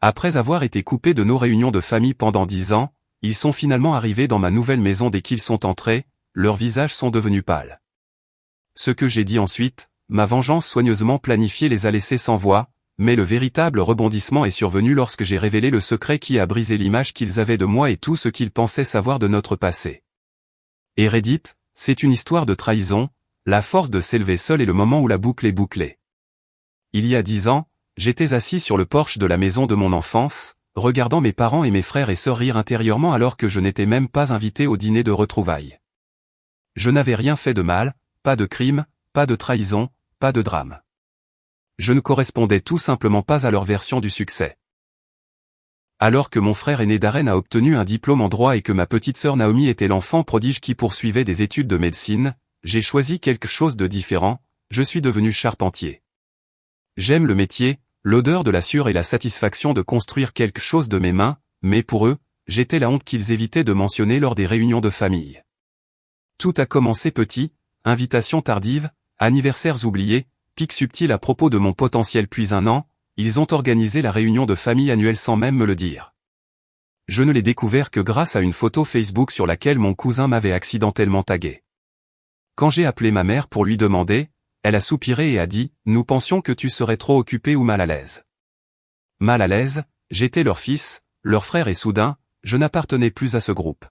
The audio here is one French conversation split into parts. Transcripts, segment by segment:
Après avoir été coupés de nos réunions de famille pendant 10 ans, ils sont finalement arrivés dans ma nouvelle maison dès qu'ils sont entrés, leurs visages sont devenus pâles. Ce que j'ai dit ensuite, ma vengeance soigneusement planifiée les a laissés sans voix, mais le véritable rebondissement est survenu lorsque j'ai révélé le secret qui a brisé l'image qu'ils avaient de moi et tout ce qu'ils pensaient savoir de notre passé. Et Reddit, c'est une histoire de trahison, la force de s'élever seul est le moment où la boucle est bouclée. Il y a 10 ans, j'étais assis sur le porche de la maison de mon enfance, regardant mes parents et mes frères et sœurs rire intérieurement alors que je n'étais même pas invité au dîner de retrouvailles. Je n'avais rien fait de mal, pas de crime, pas de trahison, pas de drame. Je ne correspondais tout simplement pas à leur version du succès. Alors que mon frère aîné Darren a obtenu un diplôme en droit et que ma petite sœur Naomi était l'enfant prodige qui poursuivait des études de médecine, j'ai choisi quelque chose de différent, je suis devenu charpentier. J'aime le métier, l'odeur de la sueur et la satisfaction de construire quelque chose de mes mains, mais pour eux, j'étais la honte qu'ils évitaient de mentionner lors des réunions de famille. Tout a commencé petit, invitations tardives, anniversaires oubliés, pics subtils à propos de mon potentiel puis un an, ils ont organisé la réunion de famille annuelle sans même me le dire. Je ne l'ai découvert que grâce à une photo Facebook sur laquelle mon cousin m'avait accidentellement tagué. Quand j'ai appelé ma mère pour lui demander, elle a soupiré et a dit « Nous pensions que tu serais trop occupé ou mal à l'aise. » Mal à l'aise, j'étais leur fils, leur frère et soudain, je n'appartenais plus à ce groupe.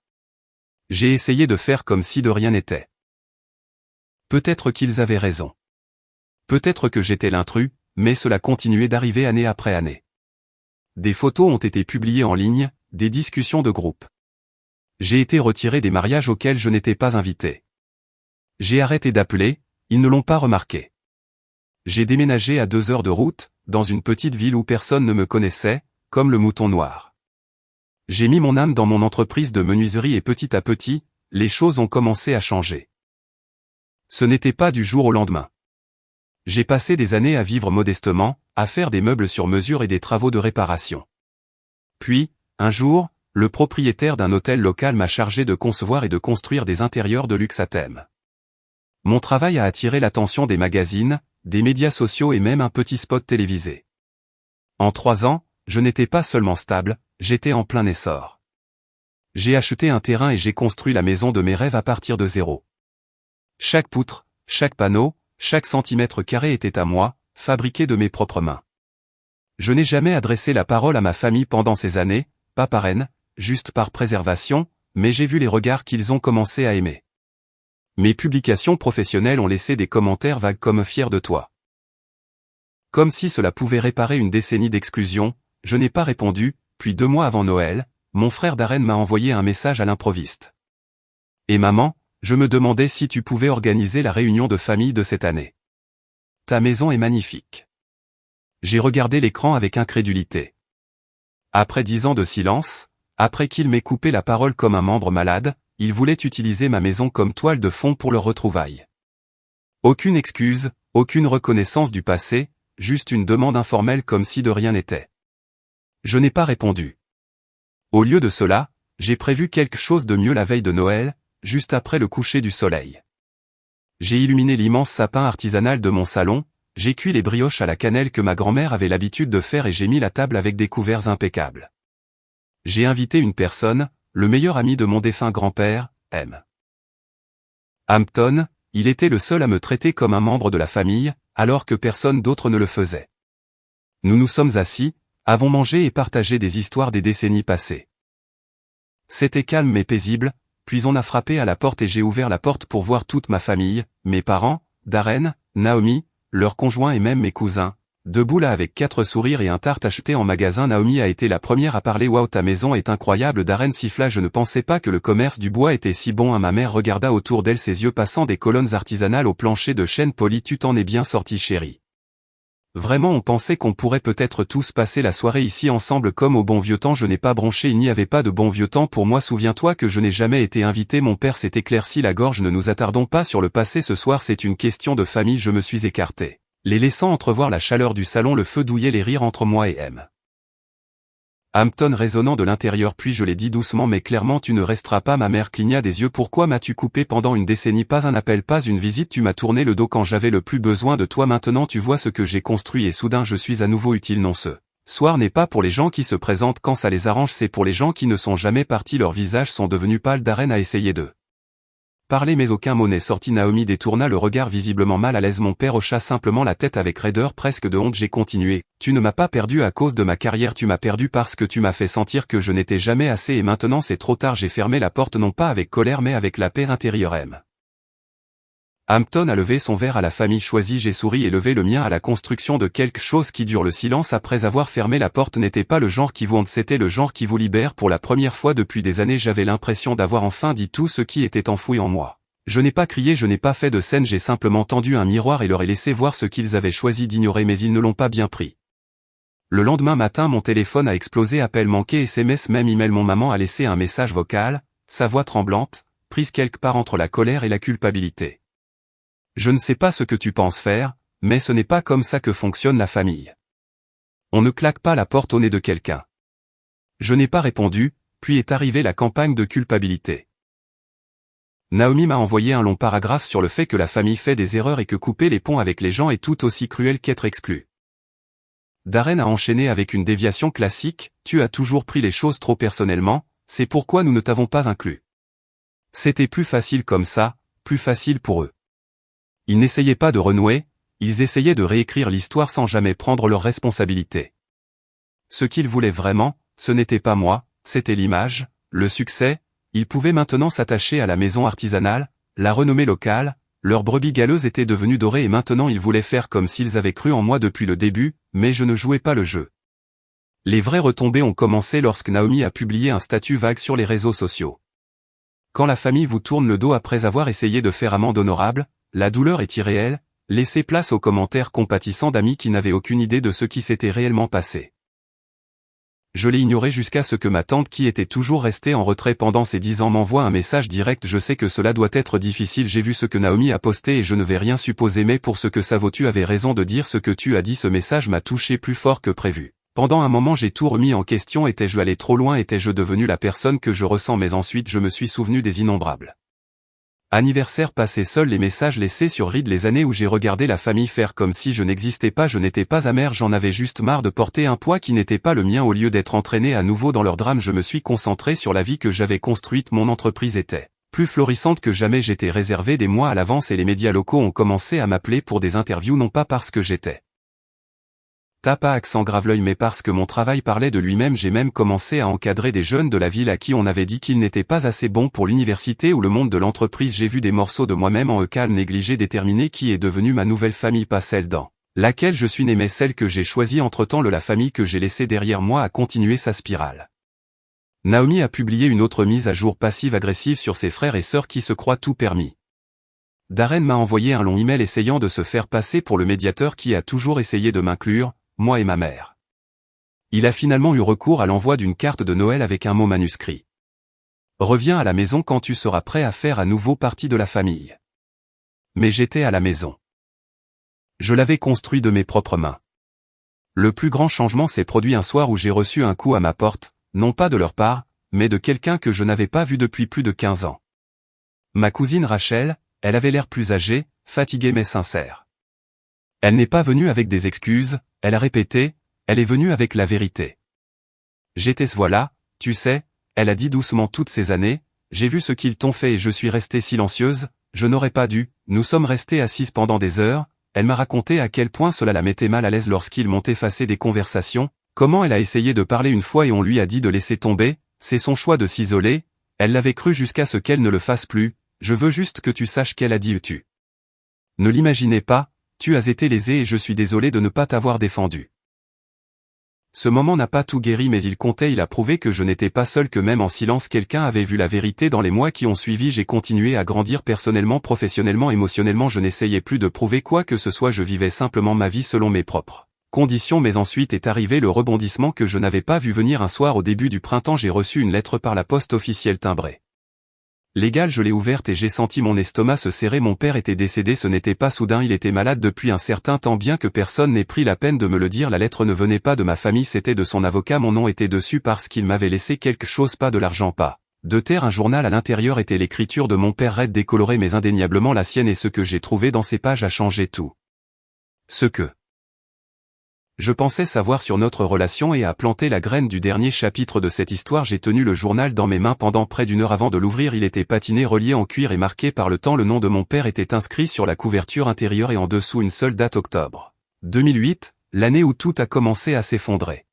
J'ai essayé de faire comme si de rien n'était. Peut-être qu'ils avaient raison. Peut-être que j'étais l'intrus, mais cela continuait d'arriver année après année. Des photos ont été publiées en ligne, des discussions de groupe. J'ai été retiré des mariages auxquels je n'étais pas invité. J'ai arrêté d'appeler, ils ne l'ont pas remarqué. J'ai déménagé à 2 heures de route, dans une petite ville où personne ne me connaissait, comme le mouton noir. J'ai mis mon âme dans mon entreprise de menuiserie et petit à petit, les choses ont commencé à changer. Ce n'était pas du jour au lendemain. J'ai passé des années à vivre modestement, à faire des meubles sur mesure et des travaux de réparation. Puis, un jour, le propriétaire d'un hôtel local m'a chargé de concevoir et de construire des intérieurs de luxe à thème. Mon travail a attiré l'attention des magazines, des médias sociaux et même un petit spot télévisé. En 3 ans, je n'étais pas seulement stable, j'étais en plein essor. J'ai acheté un terrain et j'ai construit la maison de mes rêves à partir de zéro. Chaque poutre, chaque panneau, chaque centimètre carré était à moi, fabriqué de mes propres mains. Je n'ai jamais adressé la parole à ma famille pendant ces années, pas par haine, juste par préservation, mais j'ai vu les regards qu'ils ont commencé à aimer. Mes publications professionnelles ont laissé des commentaires vagues comme « fier de toi ». Comme si cela pouvait réparer une décennie d'exclusion, je n'ai pas répondu, puis 2 mois avant Noël, mon frère Darren m'a envoyé un message à l'improviste. Et maman, je me demandais si tu pouvais organiser la réunion de famille de cette année. Ta maison est magnifique. J'ai regardé l'écran avec incrédulité. Après 10 ans de silence, après qu'il m'ait coupé la parole comme un membre malade, ils voulaient utiliser ma maison comme toile de fond pour leurs retrouvailles. Aucune excuse, aucune reconnaissance du passé, juste une demande informelle comme si de rien n'était. Je n'ai pas répondu. Au lieu de cela, j'ai prévu quelque chose de mieux la veille de Noël, juste après le coucher du soleil. J'ai illuminé l'immense sapin artisanal de mon salon, j'ai cuit les brioches à la cannelle que ma grand-mère avait l'habitude de faire et j'ai mis la table avec des couverts impeccables. J'ai invité une personne, le meilleur ami de mon défunt grand-père, M. Hampton, il était le seul à me traiter comme un membre de la famille, alors que personne d'autre ne le faisait. Nous nous sommes assis, avons mangé et partagé des histoires des décennies passées. C'était calme mais paisible, puis on a frappé à la porte et j'ai ouvert la porte pour voir toute ma famille, mes parents, Darren, Naomi, leurs conjoints et même mes cousins. Debout là avec 4 sourires et un tarte acheté en magasin. Naomi a été la première à parler. Waouh, ta maison est incroyable. Darren siffla. Je ne pensais pas que le commerce du bois était si bon. Ma mère regarda autour d'elle, ses yeux passant des colonnes artisanales au plancher de chêne poli. Tu t'en es bien sorti chérie. Vraiment on pensait qu'on pourrait peut-être tous passer la soirée ici ensemble comme au bon vieux temps. Je n'ai pas bronché, il n'y avait pas de bon vieux temps pour moi. Souviens-toi que je n'ai jamais été invité. Mon père s'est éclairci la gorge. Ne nous attardons pas sur le passé ce soir, c'est une question de famille. Je me suis écarté, les laissant entrevoir la chaleur du salon. Le feu douillait les rires entre moi et M. Hampton résonnant de l'intérieur. Puis je l'ai dit doucement mais clairement, tu ne resteras pas. Ma mère cligna des yeux. Pourquoi m'as-tu coupé pendant une décennie? Pas un appel, pas une visite, tu m'as tourné le dos quand j'avais le plus besoin de toi. Maintenant tu vois ce que j'ai construit et soudain je suis à nouveau utile. Non, ce Soir n'est pas pour les gens qui se présentent quand ça les arrange, c'est pour les gens qui ne sont jamais partis, leurs visages sont devenus pâles. Darren a essayé de parler mais aucun mot n'est sorti. Naomi détourna le regard visiblement mal à l'aise. Mon père hocha simplement la tête avec raideur, presque de honte. J'ai continué. Tu ne m'as pas perdu à cause de ma carrière, tu m'as perdu parce que tu m'as fait sentir que je n'étais jamais assez et maintenant c'est trop tard. J'ai fermé la porte non pas avec colère mais avec la paix intérieure. Hampton a levé son verre à la famille choisie. J'ai souri et levé le mien à la construction de quelque chose qui dure. Le silence après avoir fermé la porte n'était pas le genre qui vous hante, c'était le genre qui vous libère. Pour la première fois depuis des années, j'avais l'impression d'avoir enfin dit tout ce qui était enfoui en moi. Je n'ai pas crié, je n'ai pas fait de scène, j'ai simplement tendu un miroir et leur ai laissé voir ce qu'ils avaient choisi d'ignorer, mais ils ne l'ont pas bien pris. Le lendemain matin, mon téléphone a explosé, appel manqué, SMS, même email. Mon maman a laissé un message vocal, sa voix tremblante, prise quelque part entre la colère et la culpabilité. Je ne sais pas ce que tu penses faire, mais ce n'est pas comme ça que fonctionne la famille. On ne claque pas la porte au nez de quelqu'un. Je n'ai pas répondu, puis est arrivée la campagne de culpabilité. Naomi m'a envoyé un long paragraphe sur le fait que la famille fait des erreurs et que couper les ponts avec les gens est tout aussi cruel qu'être exclu. Darren a enchaîné avec une déviation classique, tu as toujours pris les choses trop personnellement, c'est pourquoi nous ne t'avons pas inclus. C'était plus facile comme ça, plus facile pour eux. Ils n'essayaient pas de renouer, ils essayaient de réécrire l'histoire sans jamais prendre leurs responsabilités. Ce qu'ils voulaient vraiment, ce n'était pas moi, c'était l'image, le succès, ils pouvaient maintenant s'attacher à la maison artisanale, la renommée locale, leur brebis galeuse était devenue dorée et maintenant ils voulaient faire comme s'ils avaient cru en moi depuis le début, mais je ne jouais pas le jeu. Les vraies retombées ont commencé lorsque Naomi a publié un statut vague sur les réseaux sociaux. Quand la famille vous tourne le dos après avoir essayé de faire amende honorable, la douleur est irréelle, laissez place aux commentaires compatissants d'amis qui n'avaient aucune idée de ce qui s'était réellement passé. Je l'ai ignoré jusqu'à ce que ma tante, qui était toujours restée en retrait pendant ces 10 ans, m'envoie un message direct. Je sais que cela doit être difficile, j'ai vu ce que Naomi a posté et je ne vais rien supposer, mais pour ce que ça vaut, tu avais raison de dire ce que tu as dit. Ce message m'a touché plus fort que prévu. Pendant un moment j'ai tout remis en question, étais-je allé trop loin, étais-je devenu la personne que je ressens, mais ensuite je me suis souvenu des innombrables anniversaires passés seuls, les messages laissés sur Reed, les années où j'ai regardé la famille faire comme si je n'existais pas. Je n'étais pas amer, j'en avais juste marre de porter un poids qui n'était pas le mien. Au lieu d'être entraîné à nouveau dans leur drame, je me suis concentré sur la vie que j'avais construite. Mon entreprise était plus florissante que jamais, j'étais réservé des mois à l'avance et les médias locaux ont commencé à m'appeler pour des interviews, non pas parce que j'étais pas accent grave l'œil, mais parce que mon travail parlait de lui-même. J'ai même commencé à encadrer des jeunes de la ville à qui on avait dit qu'ils n'étaient pas assez bons pour l'université ou le monde de l'entreprise. J'ai vu des morceaux de moi-même en eux, calme, négligé, déterminé, qui est devenue ma nouvelle famille, pas celle dans laquelle je suis né mais celle que j'ai choisie. Entre-temps, la famille que j'ai laissée derrière moi a continué sa spirale. Naomi a publié une autre mise à jour passive-agressive sur ses frères et sœurs qui se croient tout permis. Darren m'a envoyé un long email essayant de se faire passer pour le médiateur qui a toujours essayé de m'inclure, moi et ma mère. Il a finalement eu recours à l'envoi d'une carte de Noël avec un mot manuscrit. Reviens à la maison quand tu seras prêt à faire à nouveau partie de la famille. Mais j'étais à la maison. Je l'avais construit de mes propres mains. Le plus grand changement s'est produit un soir où j'ai reçu un coup à ma porte, non pas de leur part, mais de quelqu'un que je n'avais pas vu depuis plus de 15 ans. Ma cousine Rachel, elle avait l'air plus âgée, fatiguée mais sincère. Elle n'est pas venue avec des excuses, elle a répété, elle est venue avec la vérité. J'étais voilà, tu sais, elle a dit doucement, toutes ces années, j'ai vu ce qu'ils t'ont fait et je suis restée silencieuse, je n'aurais pas dû. Nous sommes restés assises pendant des heures, elle m'a raconté à quel point cela la mettait mal à l'aise lorsqu'ils m'ont effacé des conversations, comment elle a essayé de parler une fois et on lui a dit de laisser tomber, c'est son choix de s'isoler, elle l'avait cru jusqu'à ce qu'elle ne le fasse plus. Je veux juste que tu saches qu'elle a dit tu ne l'imaginais pas, tu as été lésé et je suis désolé de ne pas t'avoir défendu. Ce moment n'a pas tout guéri mais il comptait, il a prouvé que je n'étais pas seul, que même en silence quelqu'un avait vu la vérité. Dans les mois qui ont suivi, j'ai continué à grandir personnellement, professionnellement, émotionnellement. Je n'essayais plus de prouver quoi que ce soit, je vivais simplement ma vie selon mes propres conditions. Mais ensuite est arrivé le rebondissement que je n'avais pas vu venir. Un soir au début du printemps, j'ai reçu une lettre par la poste officielle timbrée légale, je l'ai ouverte et j'ai senti mon estomac se serrer. Mon père était décédé, ce n'était pas soudain, il était malade depuis un certain temps, bien que personne n'ait pris la peine de me le dire. La lettre ne venait pas de ma famille, c'était de son avocat, mon nom était dessus parce qu'il m'avait laissé quelque chose, pas de l'argent, pas de terre, un journal. À l'intérieur était l'écriture de mon père, raide, décolorée mais indéniablement la sienne, et ce que j'ai trouvé dans ces pages a changé tout. Ce que Je pensais savoir sur notre relation et à planter la graine du dernier chapitre de cette histoire. J'ai tenu le journal dans mes mains pendant près d'une heure avant de l'ouvrir. Il était patiné, relié en cuir et marqué par le temps. Le nom de mon père était inscrit sur la couverture intérieure et en dessous une seule date: octobre 2008, l'année où tout a commencé à s'effondrer.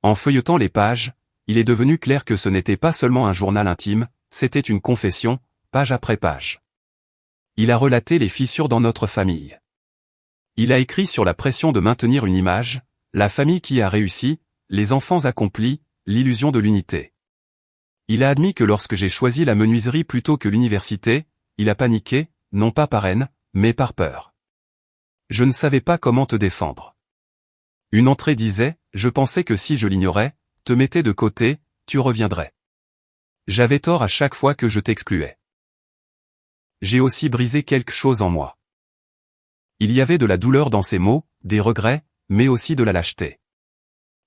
En feuilletant les pages, il est devenu clair que ce n'était pas seulement un journal intime, c'était une confession, page après page. Il a relaté les fissures dans notre famille. Il a écrit sur la pression de maintenir une image, la famille qui a réussi, les enfants accomplis, l'illusion de l'unité. Il a admis que lorsque j'ai choisi la menuiserie plutôt que l'université, il a paniqué, non pas par haine, mais par peur. Je ne savais pas comment te défendre. Une entrée disait, je pensais que si je l'ignorais, te mettais de côté, tu reviendrais. J'avais tort à chaque fois que je t'excluais. J'ai aussi brisé quelque chose en moi. Il y avait de la douleur dans ses mots, des regrets, mais aussi de la lâcheté.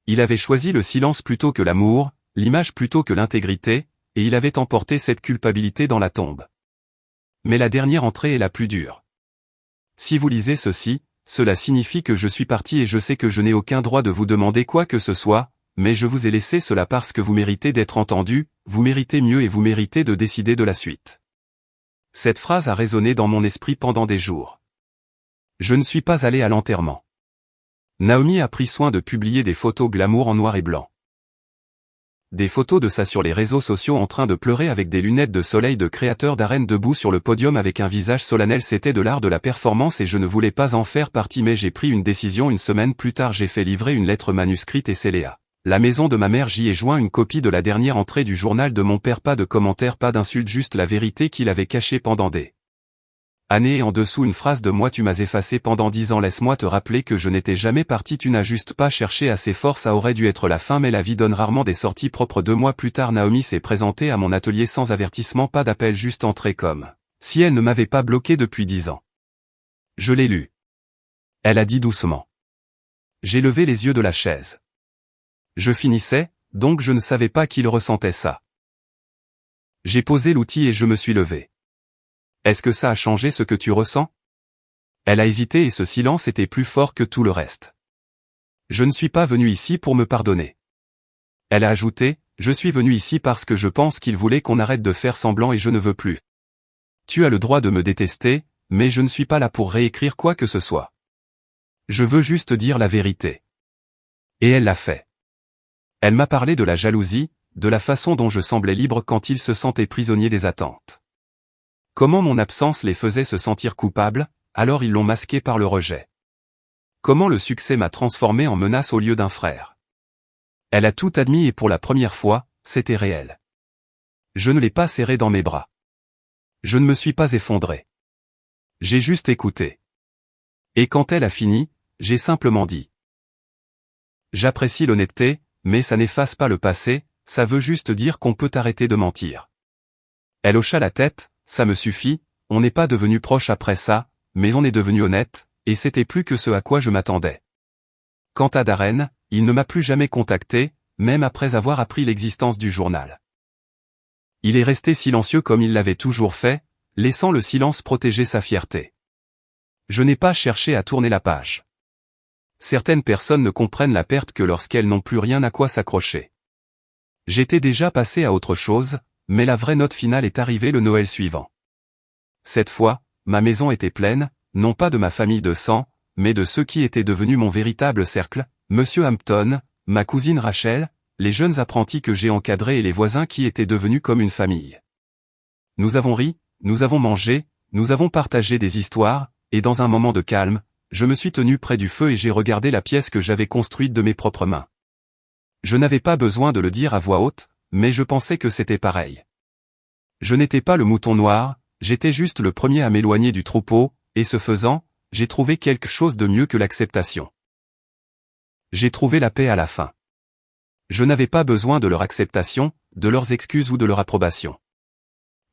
Il avait choisi le silence plutôt que l'amour, l'image plutôt que l'intégrité, et il avait emporté cette culpabilité dans la tombe. Mais la dernière entrée est la plus dure. Si vous lisez ceci, cela signifie que je suis parti et je sais que je n'ai aucun droit de vous demander quoi que ce soit, mais je vous ai laissé cela parce que vous méritez d'être entendu, vous méritez mieux et vous méritez de décider de la suite. Cette phrase a résonné dans mon esprit pendant des jours. Je ne suis pas allé à l'enterrement. Naomi a pris soin de publier des photos glamour en noir et blanc. Des photos de ça sur les réseaux sociaux en train de pleurer avec des lunettes de soleil de créateur d'arène debout sur le podium avec un visage solennel. C'était de l'art de la performance et je ne voulais pas en faire partie, mais j'ai pris une décision. Une semaine plus tard, j'ai fait livrer une lettre manuscrite et scellée à la maison de ma mère. J'y ai joint une copie de la dernière entrée du journal de mon père. Pas de commentaires, pas d'insultes, juste la vérité qu'il avait cachée pendant des années et en dessous une phrase de moi: tu m'as effacé pendant 10 ans, laisse-moi te rappeler que je n'étais jamais parti, tu n'as juste pas cherché assez fort, ça aurait dû être la fin mais la vie donne rarement des sorties propres. 2 mois plus tard, Naomi s'est présentée à mon atelier sans avertissement, pas d'appel, juste entrée comme si elle ne m'avait pas bloqué depuis 10 ans. Je l'ai lu. Elle a dit doucement. J'ai levé les yeux de la chaise. Je finissais, donc je ne savais pas qu'il ressentait ça. J'ai posé l'outil et je me suis levé. Est-ce que ça a changé ce que tu ressens? Elle a hésité et ce silence était plus fort que tout le reste. Je ne suis pas venu ici pour me pardonner. Elle a ajouté, je suis venu ici parce que je pense qu'il voulait qu'on arrête de faire semblant et je ne veux plus. Tu as le droit de me détester, mais je ne suis pas là pour réécrire quoi que ce soit. Je veux juste dire la vérité. Et elle l'a fait. Elle m'a parlé de la jalousie, de la façon dont je semblais libre quand ils se sentaient prisonniers des attentes. Comment mon absence les faisait se sentir coupables, alors ils l'ont masqué par le rejet. Comment le succès m'a transformé en menace au lieu d'un frère. Elle a tout admis et pour la première fois, c'était réel. Je ne l'ai pas serré dans mes bras. Je ne me suis pas effondré. J'ai juste écouté. Et quand elle a fini, j'ai simplement dit. J'apprécie l'honnêteté, mais ça n'efface pas le passé, ça veut juste dire qu'on peut arrêter de mentir. Elle hocha la tête. Ça me suffit, on n'est pas devenu proche après ça, mais on est devenu honnête, et c'était plus que ce à quoi je m'attendais. Quant à Darren, il ne m'a plus jamais contacté, même après avoir appris l'existence du journal. Il est resté silencieux comme il l'avait toujours fait, laissant le silence protéger sa fierté. Je n'ai pas cherché à tourner la page. Certaines personnes ne comprennent la perte que lorsqu'elles n'ont plus rien à quoi s'accrocher. J'étais déjà passé à autre chose, mais la vraie note finale est arrivée le Noël suivant. Cette fois, ma maison était pleine, non pas de ma famille de sang, mais de ceux qui étaient devenus mon véritable cercle, Monsieur Hampton, ma cousine Rachel, les jeunes apprentis que j'ai encadrés et les voisins qui étaient devenus comme une famille. Nous avons ri, nous avons mangé, nous avons partagé des histoires, et dans un moment de calme, je me suis tenu près du feu et j'ai regardé la pièce que j'avais construite de mes propres mains. Je n'avais pas besoin de le dire à voix haute, mais je pensais que c'était pareil. Je n'étais pas le mouton noir, j'étais juste le premier à m'éloigner du troupeau, et ce faisant, j'ai trouvé quelque chose de mieux que l'acceptation. J'ai trouvé la paix à la fin. Je n'avais pas besoin de leur acceptation, de leurs excuses ou de leur approbation.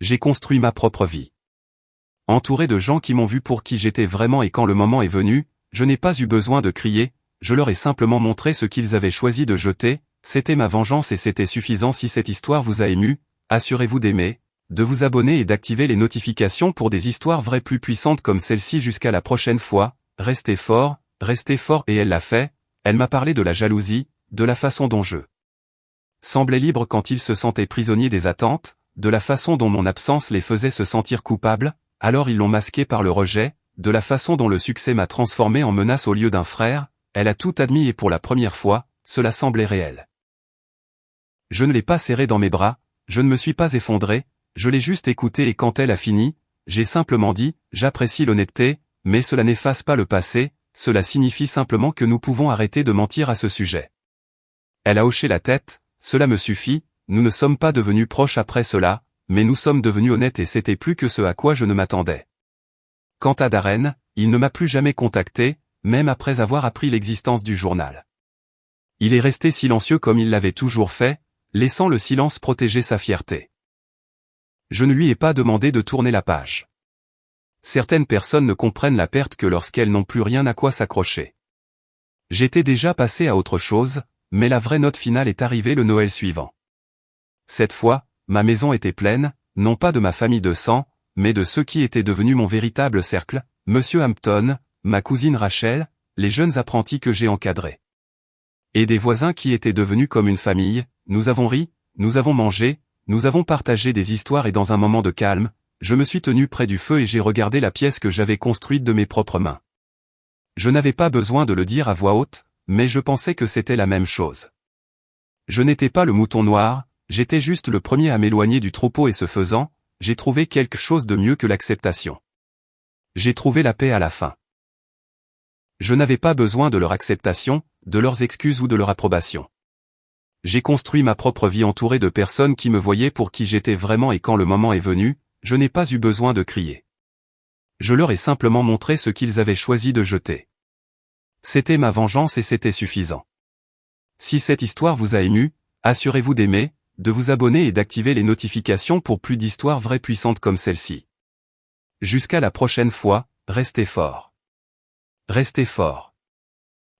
J'ai construit ma propre vie. Entouré de gens qui m'ont vu pour qui j'étais vraiment et quand le moment est venu, je n'ai pas eu besoin de crier, je leur ai simplement montré ce qu'ils avaient choisi de jeter. C'était ma vengeance et c'était suffisant. Si cette histoire vous a ému, assurez-vous d'aimer, de vous abonner et d'activer les notifications pour des histoires vraies plus puissantes comme celle-ci. Jusqu'à la prochaine fois, restez fort, et elle l'a fait, elle m'a parlé de la jalousie, de la façon dont je semblais libre quand ils se sentaient prisonniers des attentes, de la façon dont mon absence les faisait se sentir coupables, alors ils l'ont masqué par le rejet, de la façon dont le succès m'a transformé en menace au lieu d'un frère, elle a tout admis et pour la première fois, cela semblait réel. Je ne l'ai pas serré dans mes bras, je ne me suis pas effondré, je l'ai juste écouté et quand elle a fini, j'ai simplement dit, j'apprécie l'honnêteté, mais cela n'efface pas le passé, cela signifie simplement que nous pouvons arrêter de mentir à ce sujet. Elle a hoché la tête, cela me suffit, nous ne sommes pas devenus proches après cela, mais nous sommes devenus honnêtes et c'était plus que ce à quoi je ne m'attendais. Quant à Darren, il ne m'a plus jamais contacté, même après avoir appris l'existence du journal. Il est resté silencieux comme il l'avait toujours fait, laissant le silence protéger sa fierté. Je ne lui ai pas demandé de tourner la page. Certaines personnes ne comprennent la perte que lorsqu'elles n'ont plus rien à quoi s'accrocher. J'étais déjà passé à autre chose, mais la vraie note finale est arrivée le Noël suivant. Cette fois, ma maison était pleine, non pas de ma famille de sang, mais de ceux qui étaient devenus mon véritable cercle, Monsieur Hampton, ma cousine Rachel, les jeunes apprentis que j'ai encadrés. Et des voisins qui étaient devenus comme une famille, nous avons ri, nous avons mangé, nous avons partagé des histoires et dans un moment de calme, je me suis tenu près du feu et j'ai regardé la pièce que j'avais construite de mes propres mains. Je n'avais pas besoin de le dire à voix haute, mais je pensais que c'était la même chose. Je n'étais pas le mouton noir, j'étais juste le premier à m'éloigner du troupeau et ce faisant, j'ai trouvé quelque chose de mieux que l'acceptation. J'ai trouvé la paix à la fin. Je n'avais pas besoin de leur acceptation, de leurs excuses ou de leur approbation. J'ai construit ma propre vie entourée de personnes qui me voyaient pour qui j'étais vraiment et quand le moment est venu, je n'ai pas eu besoin de crier. Je leur ai simplement montré ce qu'ils avaient choisi de jeter. C'était ma vengeance et c'était suffisant. Si cette histoire vous a ému, assurez-vous d'aimer, de vous abonner et d'activer les notifications pour plus d'histoires vraies puissantes comme celle-ci. Jusqu'à la prochaine fois, restez fort. Restez fort.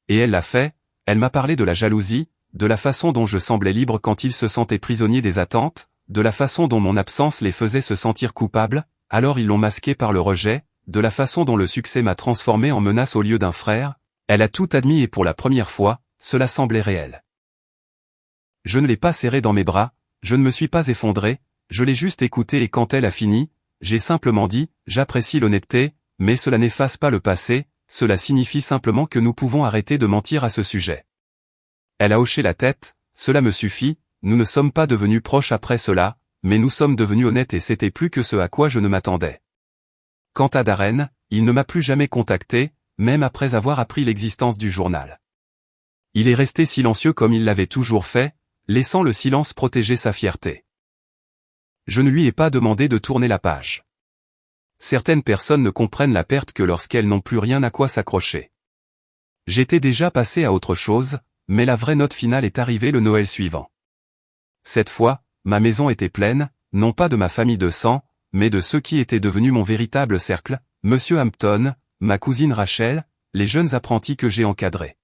Et elle l'a fait, elle m'a parlé de la jalousie, de la façon dont je semblais libre quand ils se sentaient prisonniers des attentes, de la façon dont mon absence les faisait se sentir coupables, alors ils l'ont masqué par le rejet, de la façon dont le succès m'a transformé en menace au lieu d'un frère, elle a tout admis et pour la première fois, cela semblait réel. Je ne l'ai pas serré dans mes bras, je ne me suis pas effondré, je l'ai juste écouté et quand elle a fini, j'ai simplement dit, j'apprécie l'honnêteté, mais cela n'efface pas le passé, cela signifie simplement que nous pouvons arrêter de mentir à ce sujet. Elle a hoché la tête, cela me suffit, nous ne sommes pas devenus proches après cela, mais nous sommes devenus honnêtes et c'était plus que ce à quoi je ne m'attendais. Quant à Darren, il ne m'a plus jamais contacté, même après avoir appris l'existence du journal. Il est resté silencieux comme il l'avait toujours fait, laissant le silence protéger sa fierté. Je ne lui ai pas demandé de tourner la page. Certaines personnes ne comprennent la perte que lorsqu'elles n'ont plus rien à quoi s'accrocher. J'étais déjà passé à autre chose, mais la vraie note finale est arrivée le Noël suivant. Cette fois, ma maison était pleine, non pas de ma famille de sang, mais de ceux qui étaient devenus mon véritable cercle, Monsieur Hampton, ma cousine Rachel, les jeunes apprentis que j'ai encadrés.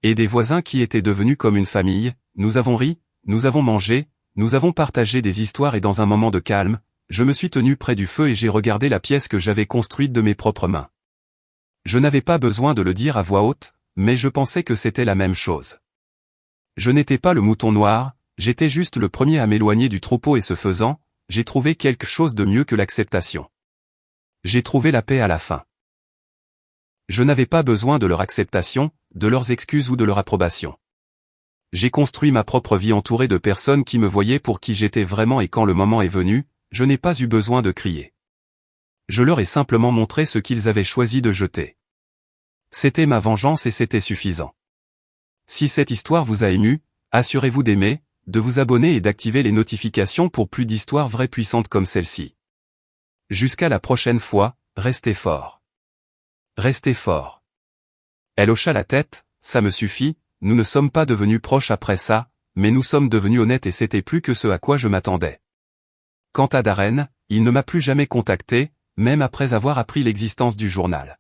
Et des voisins qui étaient devenus comme une famille, nous avons ri, nous avons mangé, nous avons partagé des histoires et dans un moment de calme, je me suis tenu près du feu et j'ai regardé la pièce que j'avais construite de mes propres mains. Je n'avais pas besoin de le dire à voix haute, mais je pensais que c'était la même chose. Je n'étais pas le mouton noir, j'étais juste le premier à m'éloigner du troupeau et ce faisant, j'ai trouvé quelque chose de mieux que l'acceptation. J'ai trouvé la paix à la fin. Je n'avais pas besoin de leur acceptation, de leurs excuses ou de leur approbation. J'ai construit ma propre vie entourée de personnes qui me voyaient pour qui j'étais vraiment et quand le moment est venu, je n'ai pas eu besoin de crier. Je leur ai simplement montré ce qu'ils avaient choisi de jeter. C'était ma vengeance et c'était suffisant. Si cette histoire vous a ému, assurez-vous d'aimer, de vous abonner et d'activer les notifications pour plus d'histoires vraies puissantes comme celle-ci. Jusqu'à la prochaine fois, restez fort. Restez fort. Elle hocha la tête, ça me suffit, nous ne sommes pas devenus proches après ça, mais nous sommes devenus honnêtes et c'était plus que ce à quoi je m'attendais. Quant à Darren, il ne m'a plus jamais contacté, même après avoir appris l'existence du journal.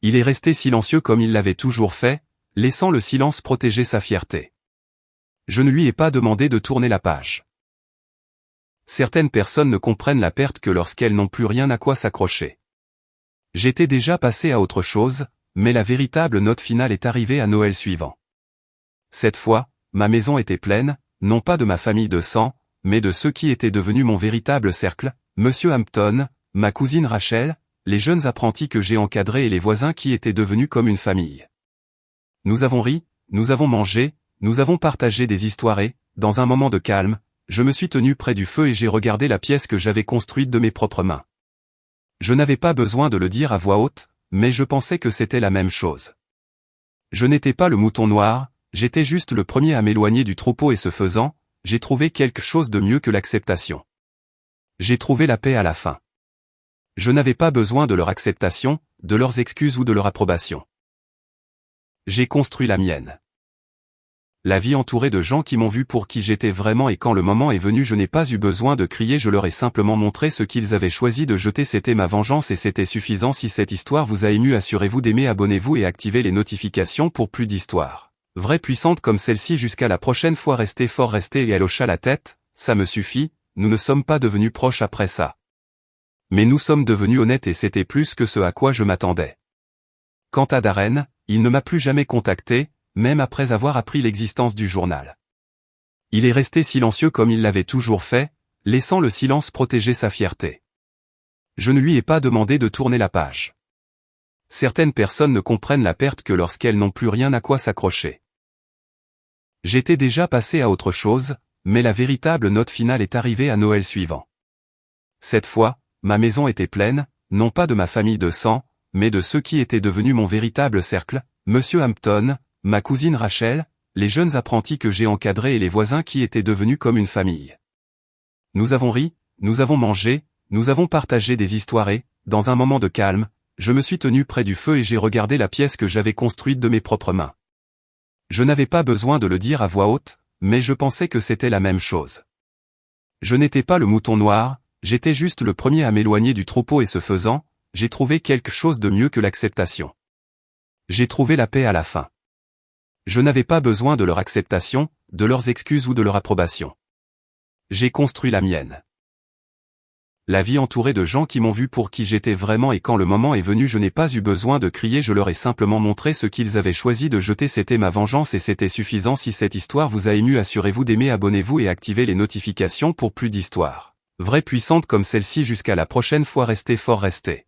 Il est resté silencieux comme il l'avait toujours fait, laissant le silence protéger sa fierté. Je ne lui ai pas demandé de tourner la page. Certaines personnes ne comprennent la perte que lorsqu'elles n'ont plus rien à quoi s'accrocher. J'étais déjà passé à autre chose, mais la véritable note finale est arrivée à Noël suivant. Cette fois, ma maison était pleine, non pas de ma famille de sang, mais de ceux qui étaient devenus mon véritable cercle, Monsieur Hampton, ma cousine Rachel, les jeunes apprentis que j'ai encadrés et les voisins qui étaient devenus comme une famille. Nous avons ri, nous avons mangé, nous avons partagé des histoires et, dans un moment de calme, je me suis tenu près du feu et j'ai regardé la pièce que j'avais construite de mes propres mains. Je n'avais pas besoin de le dire à voix haute, mais je pensais que c'était la même chose. Je n'étais pas le mouton noir, j'étais juste le premier à m'éloigner du troupeau et ce faisant, j'ai trouvé quelque chose de mieux que l'acceptation. J'ai trouvé la paix à la fin. Je n'avais pas besoin de leur acceptation, de leurs excuses ou de leur approbation. J'ai construit la mienne. La vie entourée de gens qui m'ont vu pour qui j'étais vraiment et quand le moment est venu je n'ai pas eu besoin de crier, je leur ai simplement montré ce qu'ils avaient choisi de jeter, c'était ma vengeance et c'était suffisant. Si cette histoire vous a ému, assurez-vous d'aimer, abonnez-vous et activez les notifications pour plus d'histoires vraies puissantes comme celle-ci. Jusqu'à la prochaine fois, restez fort, restez. Et elle hocha la tête, ça me suffit, nous ne sommes pas devenus proches après ça. Mais nous sommes devenus honnêtes et c'était plus que ce à quoi je m'attendais. Quant à Darren, il ne m'a plus jamais contacté, même après avoir appris l'existence du journal. Il est resté silencieux comme il l'avait toujours fait, laissant le silence protéger sa fierté. Je ne lui ai pas demandé de tourner la page. Certaines personnes ne comprennent la perte que lorsqu'elles n'ont plus rien à quoi s'accrocher. J'étais déjà passé à autre chose, mais la véritable note finale est arrivée à Noël suivant. Cette fois, ma maison était pleine, non pas de ma famille de sang, mais de ceux qui étaient devenus mon véritable cercle, Monsieur Hampton, ma cousine Rachel, les jeunes apprentis que j'ai encadrés et les voisins qui étaient devenus comme une famille. Nous avons ri, nous avons mangé, nous avons partagé des histoires et, dans un moment de calme, je me suis tenu près du feu et j'ai regardé la pièce que j'avais construite de mes propres mains. Je n'avais pas besoin de le dire à voix haute, mais je pensais que c'était la même chose. Je n'étais pas le mouton noir, j'étais juste le premier à m'éloigner du troupeau et ce faisant, j'ai trouvé quelque chose de mieux que l'acceptation. J'ai trouvé la paix à la fin. Je n'avais pas besoin de leur acceptation, de leurs excuses ou de leur approbation. J'ai construit la mienne. La vie entourée de gens qui m'ont vu pour qui j'étais vraiment et quand le moment est venu je n'ai pas eu besoin de crier, je leur ai simplement montré ce qu'ils avaient choisi de jeter, c'était ma vengeance et c'était suffisant. Si cette histoire vous a ému, assurez-vous d'aimer, abonnez-vous et activez les notifications pour plus d'histoires vraies puissantes comme celle-ci. Jusqu'à la prochaine fois, restez fort, restez.